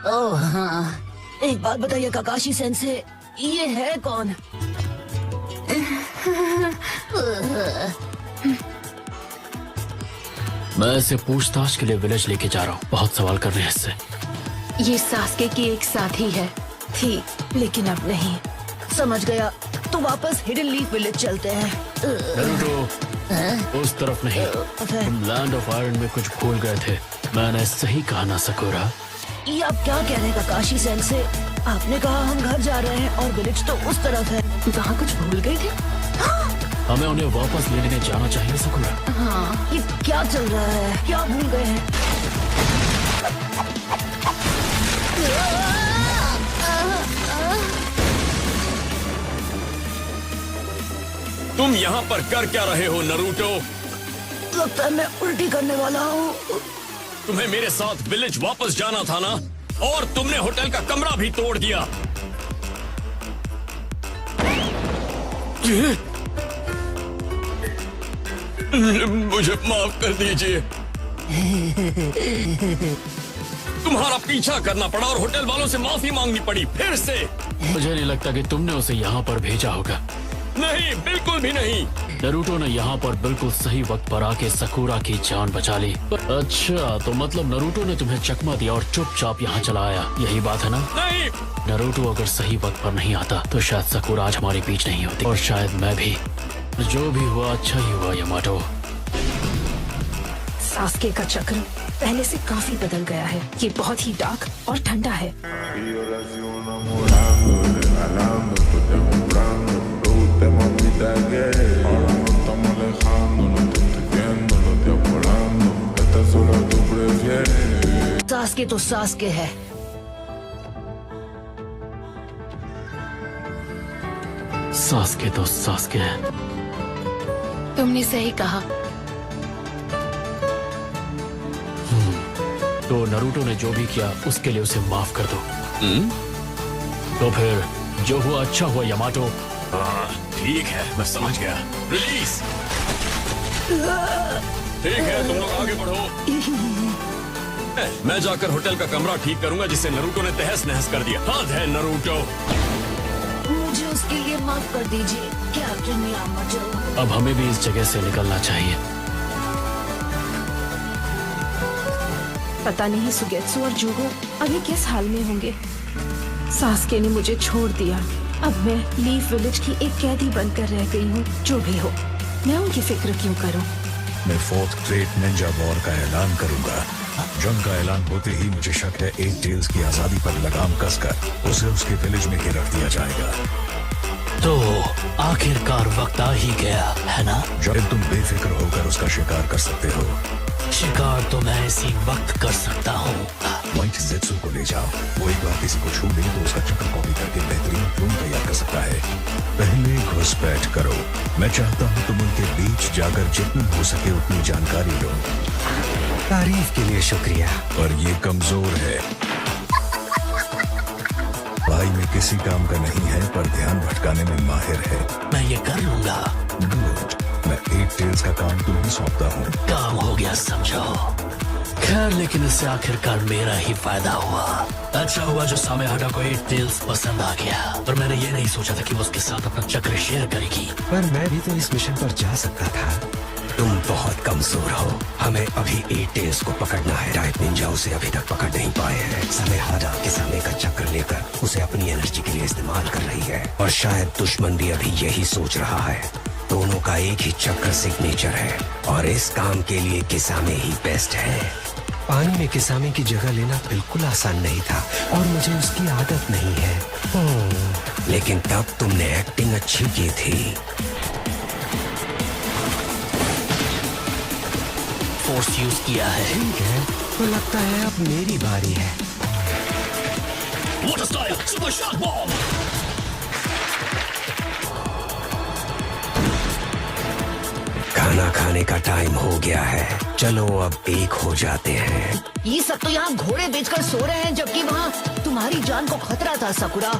ओह हाँ, एक बात बताइए काकाशी सेंसे, ये है कौन? मैं इसे पूछताछ के लिए विलेज लेके जा रहा हूँ। बहुत सवाल कर रहे हैं इससे। ये सास्के की एक साथी है। थी, लेकिन अब नहीं। समझ गया, तो वापस हिडन लीफ विलेज चलते हैं। नरूटो, उस तरफ नहीं। तुम लैंड ऑफ आयरन में कुछ भूल गए थे। मैंने सही कहा ना सकुरा? ये आप क्या कह रहे हैं काकाशी सेंसे? आपने कहा हम घर जा रहे हैं और विलेज तो उस तरफ है। वहाँ कुछ भूल गए थे? हमें उन्हें वापस लेने जाना चाहिए सकुरा। हाँ, ये क्या चल रहा है? क्या भूल गए हैं? तुम यहाँ पर कर क्या रहे हो नरूटो? लगता है मैं उल्टी करने वाला हूँ। तुम्हें मेरे साथ विलेज वापस जाना था ना, और तुमने होटल का कमरा भी तोड़ दिया। मुझे माफ कर दीजिए। तुम्हारा पीछा करना पड़ा और होटल वालों से माफी मांगनी पड़ी फिर से। मुझे नहीं लगता कि तुमने उसे यहाँ पर भेजा होगा। नहीं, बिल्कुल भी नहीं। नरूटो ने यहाँ पर बिल्कुल सही वक्त पर आके सकुरा की जान बचा ली। अच्छा, तो मतलब नरूटो ने तुम्हें चकमा दिया और चुपचाप यहाँ चला आया, यही बात है ना? नहीं। नरूटो अगर सही वक्त पर नहीं आता तो शायद सकुरा आज हमारे बीच नहीं होती, और शायद मैं भी। जो भी हुआ अच्छा ही हुआ यामाटो। सास्के का चक्र पहले से काफी बदल गया है। ये बहुत ही डार्क और ठंडा है। सास्के तो सास्के है। सास्के तो सास्के है। तुमने सही कहा। तो नरूटो ने जो भी किया उसके लिए उसे माफ कर दो। तो फिर जो हुआ अच्छा हुआ यामाटो। ठीक है, मैं समझ गया। रिलीज। ठीक है, तुम लोग आगे बढ़ो। मैं जाकर होटल का कमरा ठीक करूंगा जिसे नरूटो ने तहस नहस कर दिया। हद है नरूटो। मुझे उसके लिए माफ कर दीजिए कैप्टन यामाटो। अब हमें भी इस जगह से निकलना चाहिए। पता नहीं सुगेत्सु और जुगो अभी किस हाल में होंगे। सास्के ने मुझे छोड़ दिया। अब मैं लीफ विलेज की एक कैदी बनकर रह गई हूँ। जो भी हो, मैं उनकी फिक्र क्यों करूँ? मैं फोर्थ ग्रेट निंजा वॉर का ऐलान करूंगा। जंग का ऐलान होते ही मुझे शक है एट टेल्स की आजादी पर लगाम कसकर उसे उसके विलेज में ही रख दिया जाएगा। तो आखिरकार वक्त आ ही गया है ना? जब तुम बेफिक्र होकर उसका शिकार कर सकते हो। शिकार तो मैं इसी वक्त कर सकता हूँ। पॉइंट जेत्सु को ले जाओ। वो एक बार किसी को छू ले तो उसका चक्र कॉपी करके बेहतरीन क्लोन तैयार कर सकता है। पहले घुसपैठ करो। मैं चाहता हूँ तुम उनके बीच जाकर जितनी हो सके उतनी जानकारी लो। तारीफ के लिए शुक्रिया। पर ये कमजोर है। भाई में किसी काम का नहीं है, पर ध्यान भटकाने में माहिर है। मैं ये कर लूंगा। गुड। मैं एट टेल्स का काम तुम्हें सौंपता हूँ। काम हो गया समझो। खैर, लेकिन इससे आखिरकार मेरा ही फायदा हुआ। अच्छा हुआ जो सामेहाटा को एट टेल्स पसंद आ गया, पर मैंने ये नहीं सोचा था कि वो उसके साथ अपना चक्र शेयर करेगी। पर मैं भी तो इस मिशन पर जा सकता था। तुम बहुत कमजोर हो। हमें अभी एट टेल्स को पकड़ना है। डाइट निंजा उसे अभी तक पकड़ नहीं पाए हैं। सामेहाटा के सामने का चक्र लेकर उसे अपनी एनर्जी के लिए इस्तेमाल कर रही है, और शायद दुश्मन भी अभी यही सोच रहा है। दोनों का एक ही चक्र सिग्नेचर है, और इस काम के लिए किसामे ही बेस्ट है। पानी में किसामे की जगह लेना बिल्कुल आसान नहीं था, और मुझे उसकी आदत नहीं है। लेकिन तब तुमने एक्टिंग अच्छी की थी। फोर्स यूज किया है। ठीक है, तो लगता है अब मेरी बारी है। Water style, super shot bomb. खाना खाने का टाइम हो गया है। चलो अब एक हो जाते हैं। ये सब तो यहाँ घोड़े बेचकर सो रहे हैं, जबकि वहाँ तुम्हारी जान को खतरा था सकुरा।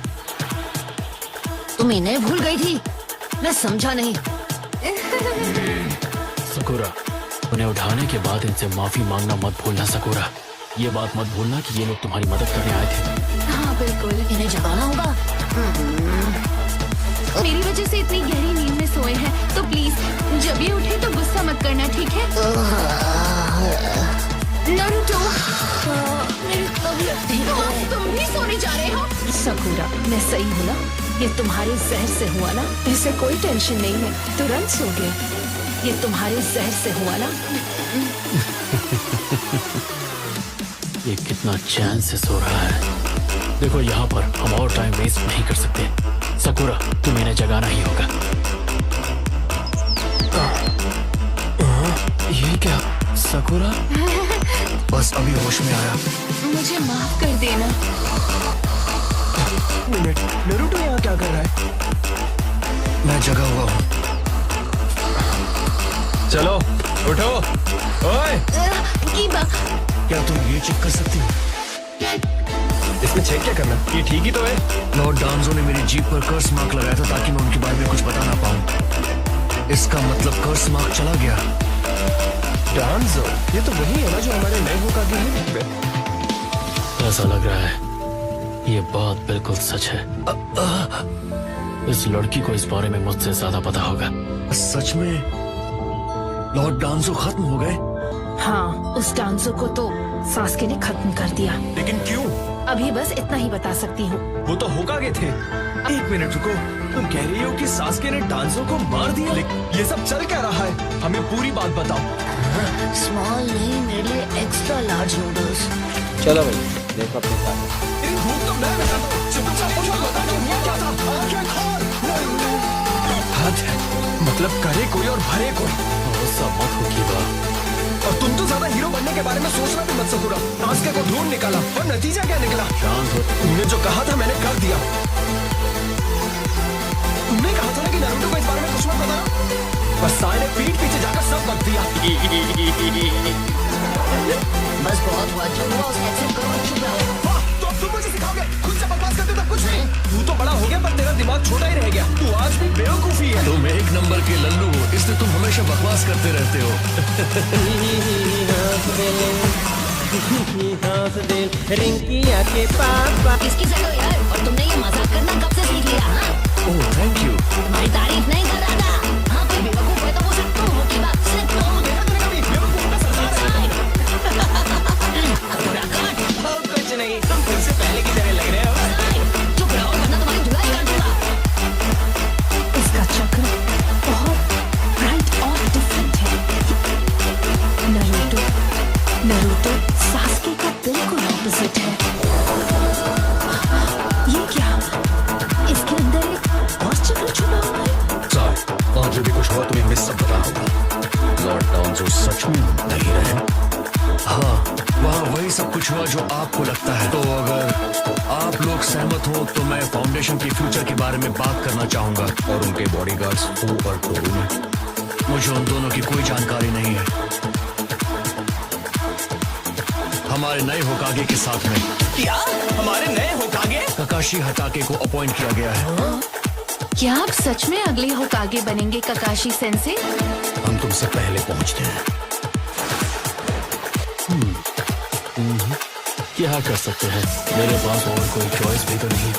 तुम इन्हें भूल गई थी? मैं समझा नहीं। सकुरा, उन्हें उठाने के बाद इनसे माफी मांगना मत भूलना सकुरा। ये बात मत भूलना कि ये लोग तुम्हारी मदद करने आए थे। हाँ बिल्कुल। इन्हें जगाना होगा। मेरी वजह से इतनी गहरी नींद में सोए हैं, तो प्लीज जब ये उठे तो गुस्सा मत करना, ठीक है? नारुतो, मेरी तबीयत ठीक तो है। तुम भी सोने जा रहे हो? सकूरा, मैं सही हूँ ना? ये तुम्हारे जहर से हुआ ना? ऐसे कोई टेंशन नहीं है, तुरंत सो गए। ये तुम्हारे जहर से हुआ ना? ये कितना चैन से सो रहा है। देखो यहाँ पर हम और टाइम वेस्ट नहीं कर सकते। सकुरा, तुम्हें इन्हें जगाना ही होगा। ये क्या सकुरा? बस अभी होश में आया। मुझे माफ कर देना। मिनट, नरूटो यहाँ क्या कर रहा है? मैं जगा हुआ हूँ। चलो उठो। ओए कीबा, क्या तुम ये चेक कर सकती हो? इसमें चेक क्या करना, ये ठीक ही तो है। लॉर्ड डांजो ने मेरी जीप पर कर्स मार्क लगाया था ताकि मैं उनके बारे में कुछ बता ना पाऊँ। इसका मतलब कर्स मार्क चला गया। डांजो, ये तो वही है ना जो हमारे नए होकागे हैं। ऐसा लग रहा है ये बात बिल्कुल सच है। इस लड़की को इस बारे में मुझसे ज्यादा पता होगा। सच में लॉर्ड डांजो खत्म हो गए? हाँ, उस डांसो को तो सास्के ने खत्म कर दिया। लेकिन क्यों? अभी बस इतना ही बता सकती हूँ। वो तो होकागे थे। एक मिनट रुको, तुम कह रही हो कि सास्के ने डांसो को मार दिया? ये सब चल क्या रहा है? हमें पूरी बात बताओ। स्मॉल नहीं, मेरे लिए एक्स्ट्रा लार्ज नूडल्स। चलो भाई, देखो अपने साथ। तेरी भूख तो मैं बताता हूँ। चुपचाप मुझे बता कि हुआ क्या था। आंखें खोल। हद है, मतलब करे कोई और भरे कोई। भरोसा मत हो कीबा। और तुम तो ज्यादा हीरो बनने के बारे में सोचना भी मत सकुरा। सास्के को ढूंढ निकाला और नतीजा क्या निकला? शांत हो। तुमने जो कहा था मैंने कर दिया। तुमने कहा था ना कि नारुतो को इस बारे में कुछ मत बताना। बस सारे ने पीठ पीछे जाकर सब बक दिया। बस बहुत हुआ, जो हुआ उसे एक्सेप्ट करो और चुप रहो। वाह, तो अब तुम मुझे सिखाओगे? खुद से बकवास करते तब कुछ नहीं। तू तो बड़ा हो गया पर तेरा दिमाग छोटा ही रह गया। तू आज भी बेवकूफी है। तुम एक नंबर के लल्लू हो, इसलिए तुम हमेशा बकवास करते रहते हो। रिंकिया के पापा। किसकी से हो यार? और तुमने ये मजाक करना कब से सीख लिया? हाँ? Oh thank you. तुम्हारी तारीफ नहीं कर रहा था। हाँ, कोई बेवकूफ है तो वो सिर्फ तुम हो की बात, सिर्फ तुम। कटोरा काट। कुछ नहीं, तुम फिर से पहले की तरह लग रहे हो। चुप रहो वरना तुम्हारी धुलाई काट दूंगा। इसका चक्र बहुत ब्राइट और डिफरेंट है। नरूतो सास्के का बिल्कुल ऑपोजिट है। ये क्या? इसके अंदर एक और चक्र छुपा हुआ है। साय, आज भी कुछ हुआ तुम्हें हमें सब पता होगा। लॉर्ड डांजो सच में नहीं रहे। हाँ, वहाँ वही सब कुछ हुआ जो आपको लगता है। तो अगर आप लोग सहमत हो तो मैं फाउंडेशन के फ्यूचर के बारे में बात करना चाहूंगा। और उनके बॉडीगार्ड्स फू और टोरू में मुझे उन दोनों की कोई जानकारी नहीं है। हमारे नए होकागे के साथ में क्या हमारे नए होकागे? ककाशी हटाके को अपॉइंट किया गया है। क्या आप सच में अगले होकागे बनेंगे ककाशी सेंसे? हम तुमसे पहले पहुंचते हैं। क्या कर सकते हैं? मेरे पास और कोई चॉइस भी तो नहीं।